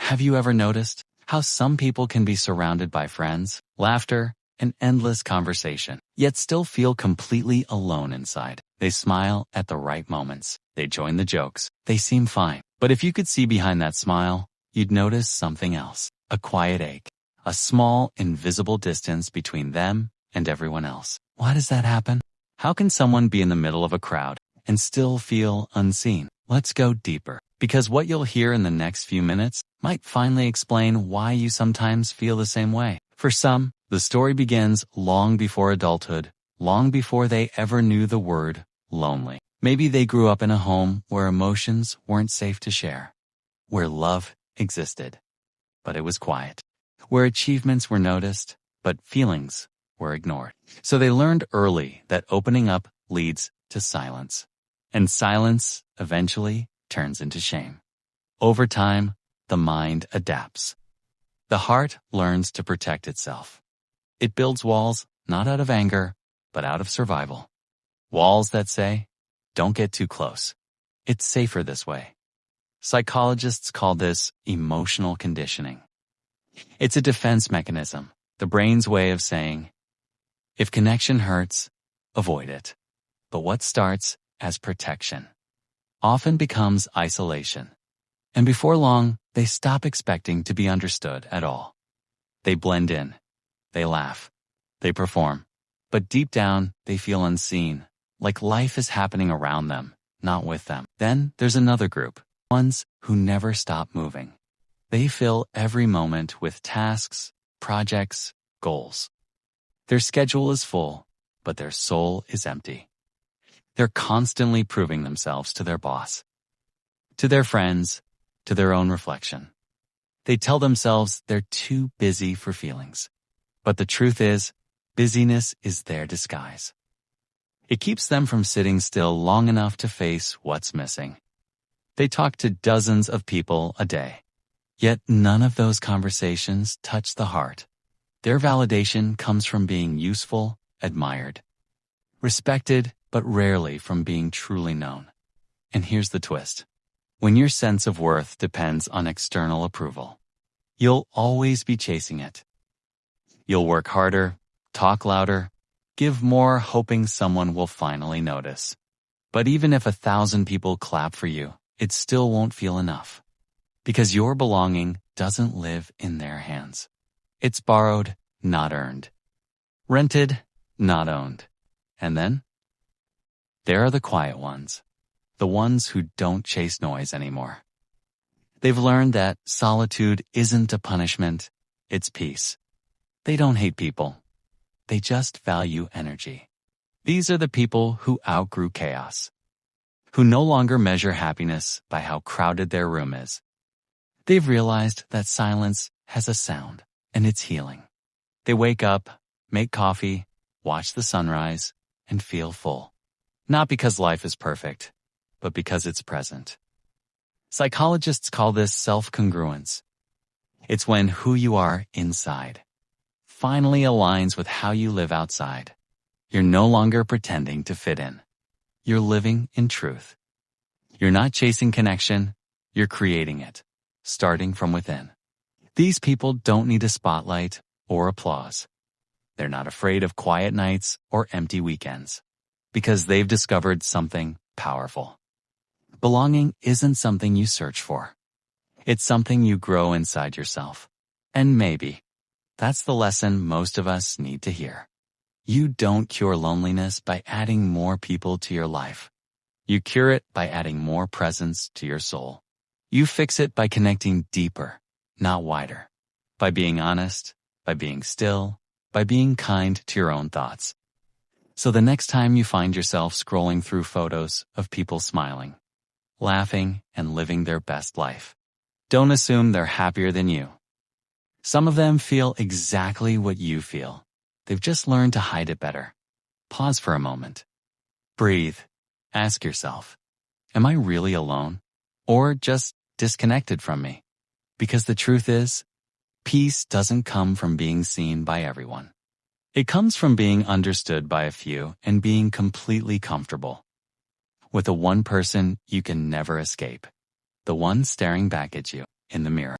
Have you ever noticed how some people can be surrounded by friends, laughter, and endless conversation, yet still feel completely alone inside? They smile at the right moments. They join the jokes. They seem fine. But if you could see behind that smile, you'd notice something else. A quiet ache. A small, invisible distance between them and everyone else. Why does that happen? How can someone be in the middle of a crowd and still feel unseen? Let's go deeper, because what you'll hear in the next few minutes might finally explain why you sometimes feel the same way. For some, the story begins long before adulthood, long before they ever knew the word lonely. Maybe they grew up in a home where emotions weren't safe to share, where love existed, but it was quiet, where achievements were noticed, but feelings were ignored. So they learned early that opening up leads to silence, and silence eventually turns into shame. Over time, the mind adapts. The heart learns to protect itself. It builds walls not out of anger, but out of survival. Walls that say, don't get too close. It's safer this way. Psychologists call this emotional conditioning. It's a defense mechanism, the brain's way of saying, if connection hurts, avoid it. But what starts as protection often becomes isolation. And before long, they stop expecting to be understood at all. They blend in. They laugh. They perform. But deep down, they feel unseen, like life is happening around them, not with them. Then there's another group, ones who never stop moving. They fill every moment with tasks, projects, goals. Their schedule is full, but their soul is empty. They're constantly proving themselves to their boss, to their friends, to their own reflection. They tell themselves they're too busy for feelings. But the truth is, busyness is their disguise. It keeps them from sitting still long enough to face what's missing. They talk to dozens of people a day, yet none of those conversations touch the heart. Their validation comes from being useful, admired, respected, but rarely from being truly known. And here's the twist. When your sense of worth depends on external approval, you'll always be chasing it. You'll work harder, talk louder, give more, hoping someone will finally notice. But even if 1,000 people clap for you, it still won't feel enough. Because your belonging doesn't live in their hands. It's borrowed, not earned. Rented, not owned. And then? There are the quiet ones. The ones who don't chase noise anymore. They've learned that solitude isn't a punishment, it's peace. They don't hate people. They just value energy. These are the people who outgrew chaos, who no longer measure happiness by how crowded their room is. They've realized that silence has a sound, and it's healing. They wake up, make coffee, watch the sunrise, and feel full. Not because life is perfect, but because it's present. Psychologists call this self-congruence. It's when who you are inside finally aligns with how you live outside. You're no longer pretending to fit in. You're living in truth. You're not chasing connection, you're creating it, starting from within. These people don't need a spotlight or applause. They're not afraid of quiet nights or empty weekends, because they've discovered something powerful. Belonging isn't something you search for. It's something you grow inside yourself. And maybe that's the lesson most of us need to hear. You don't cure loneliness by adding more people to your life. You cure it by adding more presence to your soul. You fix it by connecting deeper, not wider. By being honest, by being still, by being kind to your own thoughts. So the next time you find yourself scrolling through photos of people smiling, laughing, and living their best life, don't assume they're happier than you. Some of them feel exactly what you feel. They've just learned to hide it better. Pause for a moment. Breathe. Ask yourself, am I really alone? Or just disconnected from me? Because the truth is, peace doesn't come from being seen by everyone. It comes from being understood by a few and being completely comfortable with the one person you can never escape, the one staring back at you in the mirror.